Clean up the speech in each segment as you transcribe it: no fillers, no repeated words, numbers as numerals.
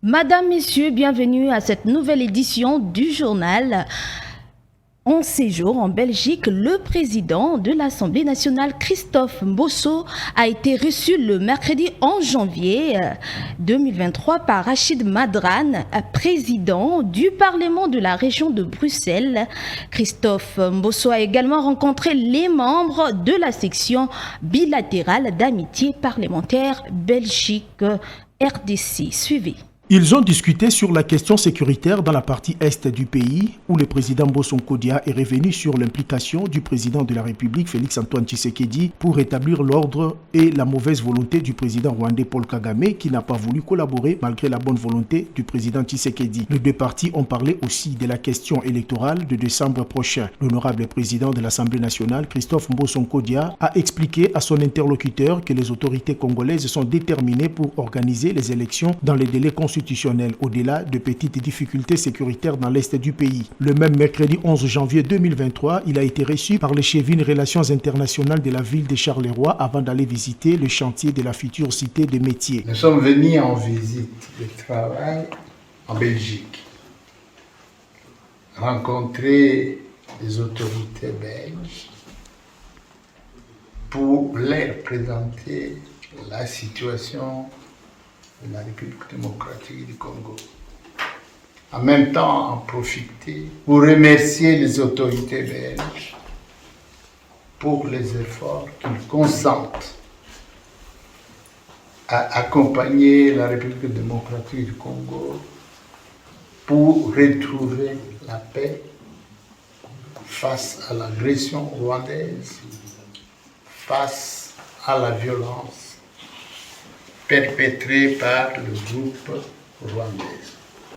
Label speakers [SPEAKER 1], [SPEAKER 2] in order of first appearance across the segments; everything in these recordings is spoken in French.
[SPEAKER 1] Madame, Messieurs, bienvenue à cette nouvelle édition du journal. En séjour en Belgique, le président de l'Assemblée nationale, Christophe Mbosso, a été reçu le mercredi 11 janvier 2023 par Rachid Madran, président du Parlement de la région de Bruxelles. Christophe Mbosso a également rencontré les membres de la section bilatérale d'amitié parlementaire Belgique-RDC. Suivez.
[SPEAKER 2] Ils ont discuté sur la question sécuritaire dans la partie est du pays, où le président Mbosso Nkodia est revenu sur l'implication du président de la République, Félix-Antoine Tshisekedi, pour rétablir l'ordre et la mauvaise volonté du président rwandais Paul Kagame, qui n'a pas voulu collaborer malgré la bonne volonté du président Tshisekedi. Les deux parties ont parlé aussi de la question électorale de décembre prochain. L'honorable président de l'Assemblée nationale, Christophe Mbosso Nkodia, a expliqué à son interlocuteur que les autorités congolaises sont déterminées pour organiser les élections dans les délais constitutionnels au-delà de petites difficultés sécuritaires dans l'est du pays. Le même mercredi 11 janvier 2023, il a été reçu par les chefs-d'État Relations internationales de la ville de Charleroi avant d'aller visiter le chantier de la future cité des métiers.
[SPEAKER 3] Nous sommes venus en visite de travail en Belgique, rencontrer les autorités belges pour leur présenter la situation de la République démocratique du Congo. En même temps, en profiter pour remercier les autorités belges pour les efforts qu'ils consentent à accompagner la République démocratique du Congo pour retrouver la paix face à l'agression rwandaise, face à la violence perpétrée par le groupe rwandais.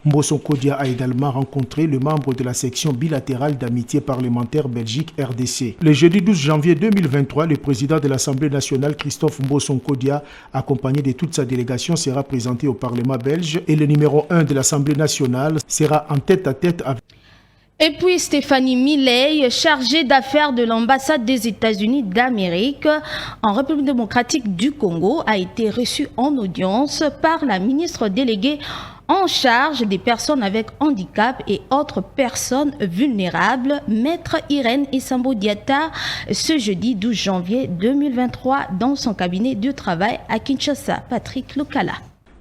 [SPEAKER 2] Mbosso Nkodia a également rencontré le membre de la section bilatérale d'amitié parlementaire Belgique-RDC. Le jeudi 12 janvier 2023, le président de l'Assemblée nationale, Christophe Mbosso Nkodia, accompagné de toute sa délégation, sera présenté au Parlement belge et le numéro 1 de l'Assemblée nationale sera en tête-à-tête avec...
[SPEAKER 1] Et puis Stéphanie Milei, chargée d'affaires de l'ambassade des États-Unis d'Amérique en République démocratique du Congo, a été reçue en audience par la ministre déléguée en charge des personnes avec handicap et autres personnes vulnérables, Maître Irène Essambo-Diatta, ce jeudi 12 janvier 2023 dans son cabinet de travail à Kinshasa. Patrick Lokala.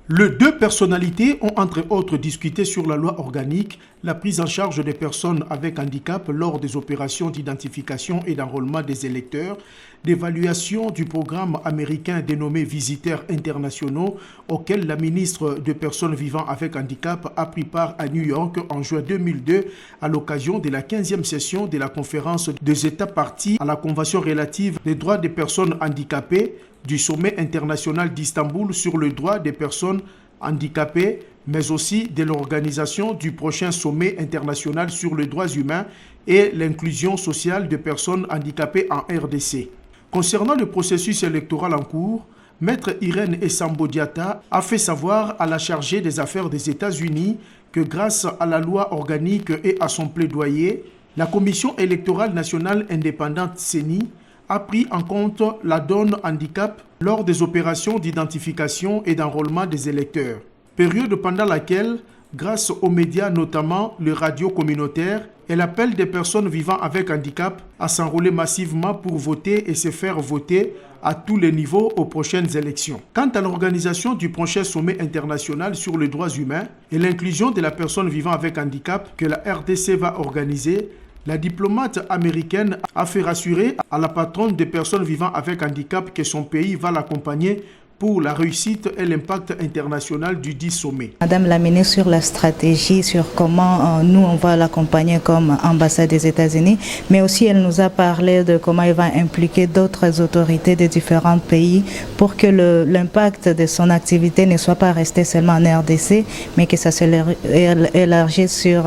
[SPEAKER 2] Les deux personnalités ont entre autres discuté sur la loi organique, la prise en charge des personnes avec handicap lors des opérations d'identification et d'enrôlement des électeurs, d'évaluation du programme américain dénommé Visiteurs internationaux auquel la ministre des Personnes vivant avec handicap a pris part à New York en juin 2002 à l'occasion de la 15e session de la conférence des États parties à la Convention relative des droits des personnes handicapées du sommet international d'Istanbul sur le droit des personnes handicapées, mais aussi de l'organisation du prochain sommet international sur les droits humains et l'inclusion sociale des personnes handicapées en RDC. Concernant le processus électoral en cours, Maître Irène Essambo-Diatta a fait savoir à la chargée des affaires des États-Unis que grâce à la loi organique et à son plaidoyer, la Commission électorale nationale indépendante CENI a pris en compte la donne handicap lors des opérations d'identification et d'enrôlement des électeurs. Période pendant laquelle, grâce aux médias, notamment les radios communautaires, elle appelle des personnes vivant avec handicap à s'enrôler massivement pour voter et se faire voter à tous les niveaux aux prochaines élections. Quant à l'organisation du prochain sommet international sur les droits humains et l'inclusion de la personne vivant avec handicap que la RDC va organiser, la diplomate américaine a fait rassurer à la patronne des personnes vivant avec handicap que son pays va l'accompagner pour la réussite et l'impact international du 10 sommet.
[SPEAKER 4] Madame la ministre, sur la stratégie, sur comment nous on va l'accompagner comme ambassade des États-Unis, mais aussi elle nous a parlé de comment elle va impliquer d'autres autorités de différents pays pour que l'impact de son activité ne soit pas resté seulement en RDC, mais que ça s'élargisse sur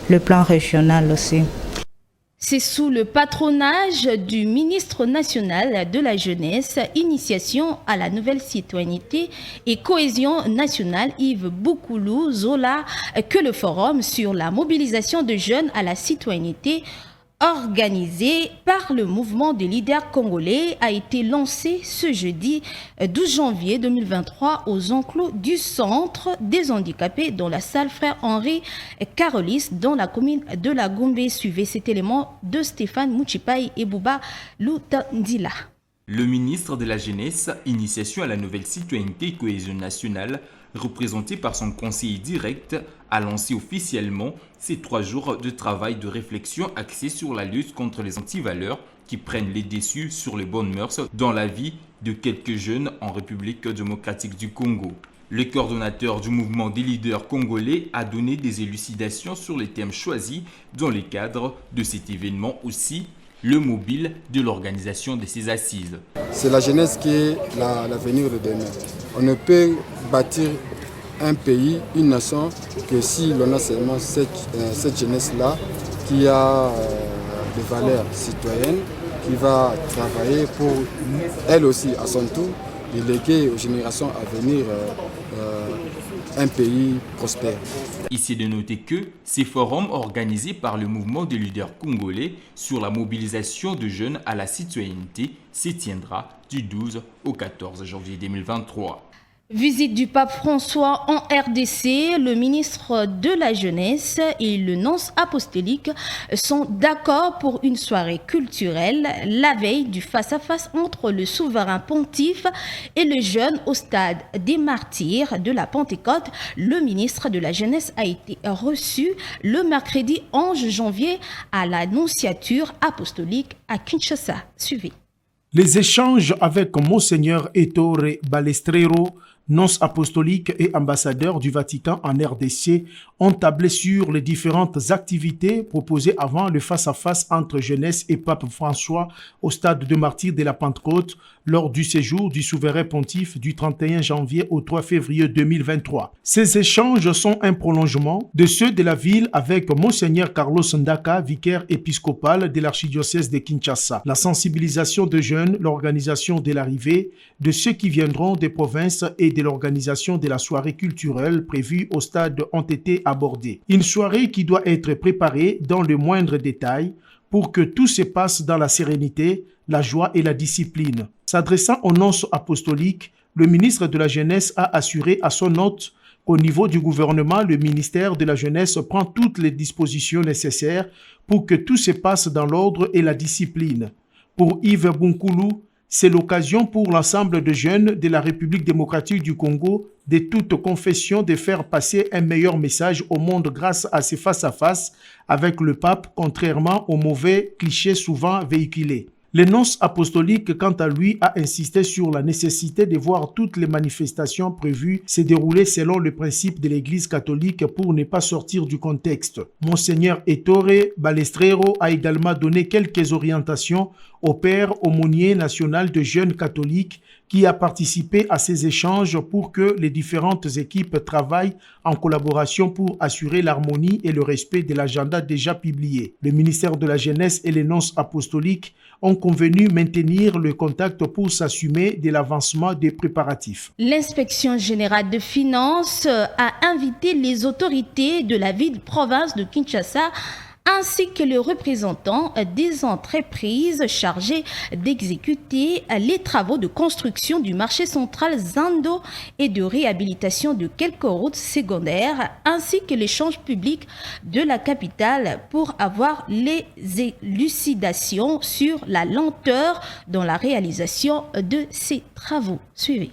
[SPEAKER 4] le plan régional aussi.
[SPEAKER 1] C'est sous le patronage du ministre national de la Jeunesse, Initiation à la nouvelle citoyenneté et cohésion nationale, Yves Boukoulou Zola, que le forum sur la mobilisation de jeunes à la citoyenneté organisé par le mouvement des leaders congolais a été lancé ce jeudi 12 janvier 2023 aux enclos du centre des handicapés dans la salle Frère Henri Carolis dans la commune de la Gombe. Suivez cet élément de Stéphane Mouchipai et Bouba Lutandila.
[SPEAKER 5] Le ministre de la Jeunesse, Initiation à la nouvelle citoyenneté et cohésion nationale, représenté par son conseiller direct, a lancé officiellement ces 3 jours de travail de réflexion axés sur la lutte contre les antivaleurs qui prennent les déçus sur les bonnes mœurs dans la vie de quelques jeunes en République démocratique du Congo. Le coordonnateur du mouvement des leaders congolais a donné des élucidations sur les thèmes choisis dans le cadre de cet événement, aussi le mobile de l'organisation de ces assises.
[SPEAKER 6] C'est la jeunesse qui est l'avenir de demain. On ne peut bâtir un pays, une nation, que si l'on a seulement cette jeunesse-là qui a des valeurs citoyennes, qui va travailler pour elle aussi, à son tour, déléguer aux générations à venir un pays prospère.
[SPEAKER 5] Ici de noter que ces forums organisés par le mouvement des leaders congolais sur la mobilisation de jeunes à la citoyenneté s'y tiendra du 12 au 14 janvier 2023.
[SPEAKER 1] Visite du pape François en RDC, le ministre de la Jeunesse et le nonce apostolique sont d'accord pour une soirée culturelle la veille du face-à-face entre le souverain pontife et le jeune au stade des martyrs de la Pentecôte. Le ministre de la Jeunesse a été reçu le mercredi 11 janvier à la nonciature apostolique à Kinshasa. Suivez.
[SPEAKER 2] Les échanges avec Monseigneur Ettore Balestrero, nonce apostolique et ambassadeur du Vatican en RDC, ont tablé sur les différentes activités proposées avant le face-à-face entre jeunesse et pape François au stade de martyrs de la Pentecôte lors du séjour du souverain pontife du 31 janvier au 3 février 2023. Ces échanges sont un prolongement de ceux de la ville avec Monseigneur Carlos Ndaka, vicaire épiscopal de l'archidiocèse de Kinshasa. La sensibilisation de jeunes, l'organisation de l'arrivée de ceux qui viendront des provinces et de l'organisation de la soirée culturelle prévue au stade ont été abordés. Une soirée qui doit être préparée dans le moindre détail pour que tout se passe dans la sérénité, la joie et la discipline. S'adressant aux nonces apostoliques, le ministre de la Jeunesse a assuré à son hôte qu'au niveau du gouvernement, le ministère de la Jeunesse prend toutes les dispositions nécessaires pour que tout se passe dans l'ordre et la discipline. Pour Yves Bunkoulou, c'est l'occasion pour l'ensemble de jeunes de la République démocratique du Congo de toute confession de faire passer un meilleur message au monde grâce à ces face-à-face avec le pape, contrairement aux mauvais clichés souvent véhiculés. Le nonce apostolique, quant à lui, a insisté sur la nécessité de voir toutes les manifestations prévues se dérouler selon le principe de l'Église catholique pour ne pas sortir du contexte. Monseigneur Ettore Balestrero a également donné quelques orientations au père aumônier national de jeunes catholiques qui a participé à ces échanges pour que les différentes équipes travaillent en collaboration pour assurer l'harmonie et le respect de l'agenda déjà publié. Le ministère de la Jeunesse et les nonces apostoliques ont convenu maintenir le contact pour s'assumer de l'avancement des préparatifs.
[SPEAKER 1] L'inspection générale de finances a invité les autorités de la ville-province de Kinshasa ainsi que les représentants des entreprises chargées d'exécuter les travaux de construction du marché central Zando et de réhabilitation de quelques routes secondaires, ainsi que l'échange public de la capitale pour avoir les élucidations sur la lenteur dans la réalisation de ces travaux. Suivez.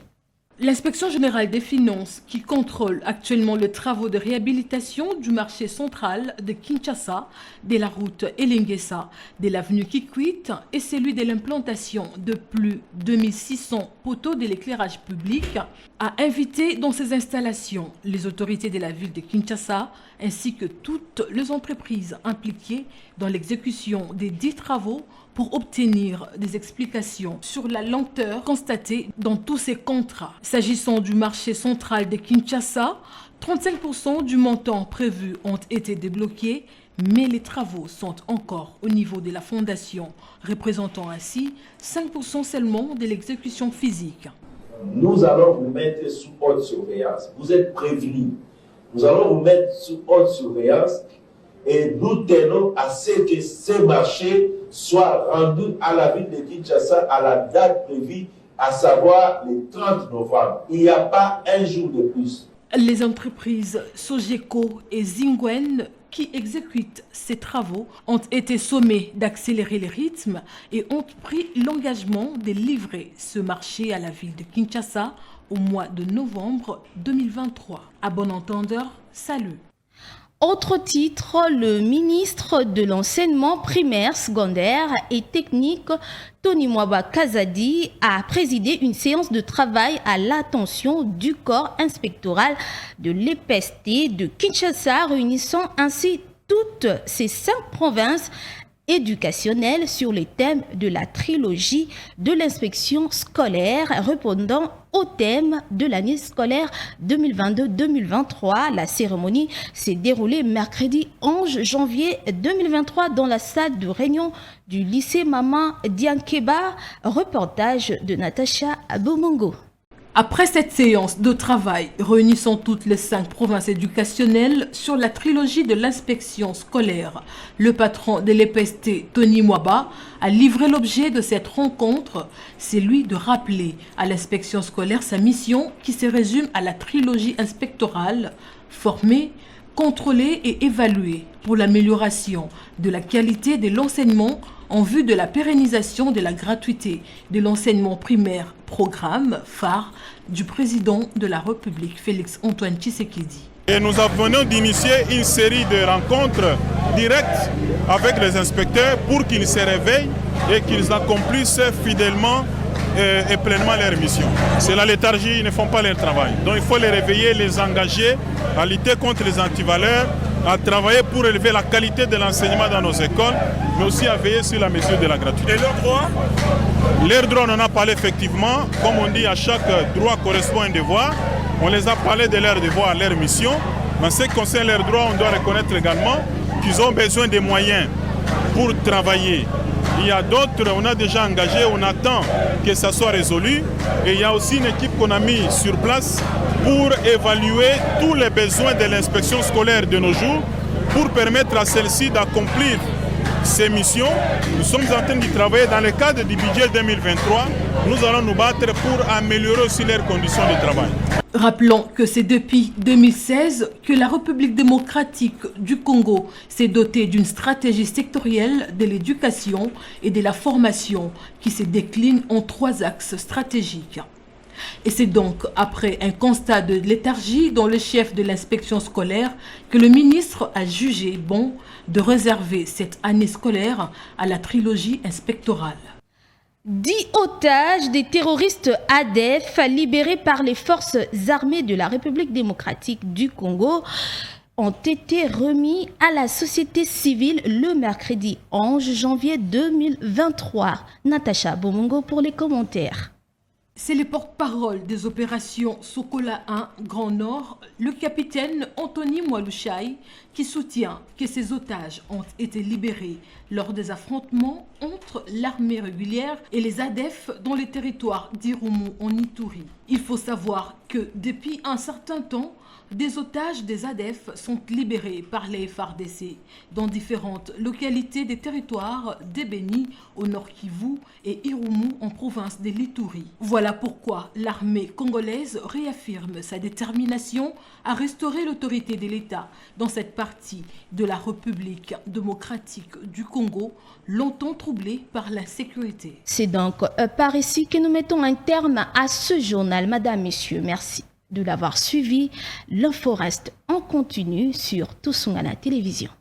[SPEAKER 7] L'inspection générale des finances, qui contrôle actuellement les travaux de réhabilitation du marché central de Kinshasa, de la route Elengesa, de l'avenue Kikwit et celui de l'implantation de plus de 2600 poteaux de l'éclairage public, a invité dans ces installations les autorités de la ville de Kinshasa ainsi que toutes les entreprises impliquées dans l'exécution des 10 travaux pour obtenir des explications sur la lenteur constatée dans tous ces contrats. S'agissant du marché central de Kinshasa, 35% du montant prévu ont été débloqués, mais les travaux sont encore au niveau de la fondation, représentant ainsi 5% seulement de l'exécution physique.
[SPEAKER 8] Nous allons vous mettre sous haute surveillance. Vous êtes prévenus. Nous allons vous mettre sous haute surveillance et nous tenons à ce que ces marchés soient rendus à la ville de Kinshasa à la date prévue, à savoir le 30 novembre. Il n'y a pas un jour de plus.
[SPEAKER 7] Les entreprises Sogeco et Zingwen qui exécutent ces travaux ont été sommées d'accélérer les rythmes et ont pris l'engagement de livrer ce marché à la ville de Kinshasa au mois de novembre 2023. À bon entendeur, salut.
[SPEAKER 1] Autre titre, le ministre de l'enseignement primaire, secondaire et technique, Tony Mwaba Kazadi, a présidé une séance de travail à l'attention du corps inspectoral de l'EPST de Kinshasa, réunissant ainsi toutes ces 5 provinces éducationnelles sur les thèmes de la trilogie de l'inspection scolaire, répondant au thème de l'année scolaire 2022-2023. La cérémonie s'est déroulée mercredi 11 janvier 2023 dans la salle de réunion du lycée Mama Diankeba. Reportage de Natacha Abomongo.
[SPEAKER 7] Après cette séance de travail réunissant toutes les 5 provinces éducationnelles sur la trilogie de l'inspection scolaire, le patron de l'EPST, Tony Mwaba, a livré l'objet de cette rencontre, c'est lui de rappeler à l'inspection scolaire sa mission qui se résume à la trilogie inspectorale, former, contrôler et évaluer pour l'amélioration de la qualité de l'enseignement en vue de la pérennisation de la gratuité de l'enseignement primaire, programme phare du président de la République, Félix-Antoine Tshisekedi.
[SPEAKER 9] Et nous venons d'initier une série de rencontres directes avec les inspecteurs pour qu'ils se réveillent et qu'ils accomplissent fidèlement et pleinement leur mission. C'est la léthargie, ils ne font pas leur travail. Donc il faut les réveiller, les engager à lutter contre les antivaleurs, à travailler pour élever la qualité de l'enseignement dans nos écoles, mais aussi à veiller sur la mesure de la gratuité. Et leurs droits? Leurs droits, on en a parlé effectivement. Comme on dit, à chaque droit correspond un devoir. On les a parlé de leurs devoirs, leur mission. Mais en ce qui concerne leurs droits, on doit reconnaître également qu'ils ont besoin de moyens pour travailler. Il y a d'autres, on a déjà engagé, on attend que ça soit résolu. Et il y a aussi une équipe qu'on a mise sur place pour évaluer tous les besoins de l'inspection scolaire de nos jours, pour permettre à celle-ci d'accomplir ses missions. Nous sommes en train d'y travailler dans le cadre du budget 2023. Nous allons nous battre pour améliorer aussi leurs conditions de travail.
[SPEAKER 7] Rappelons que c'est depuis 2016 que la République démocratique du Congo s'est dotée d'une stratégie sectorielle de l'éducation et de la formation qui se décline en 3 axes stratégiques. Et c'est donc après un constat de léthargie dans le chef de l'inspection scolaire que le ministre a jugé bon de réserver cette année scolaire à la trilogie inspectorale.
[SPEAKER 1] 10 otages des terroristes ADF libérés par les forces armées de la République démocratique du Congo ont été remis à la société civile le mercredi 11 janvier 2023. Natacha Bomongo pour les commentaires.
[SPEAKER 7] C'est le porte-parole des opérations Sokola 1 Grand Nord, le capitaine Anthony Mwalushai, qui soutient que ces otages ont été libérés lors des affrontements entre l'armée régulière et les ADF dans les territoires d'Irumu en Ituri. Il faut savoir que depuis un certain temps, des otages des ADF sont libérés par les FARDC dans différentes localités des territoires d'Ebeni au Nord Kivu et Irumu en province de l'Ituri. Voilà pourquoi l'armée congolaise réaffirme sa détermination à restaurer l'autorité de l'État dans cette partie de la République démocratique du Congo, longtemps troublée par l'insécurité.
[SPEAKER 1] C'est donc par ici que nous mettons un terme à ce journal. Madame, Messieurs, merci de l'avoir suivi. L'info reste en continu sur Tosungana Télévision.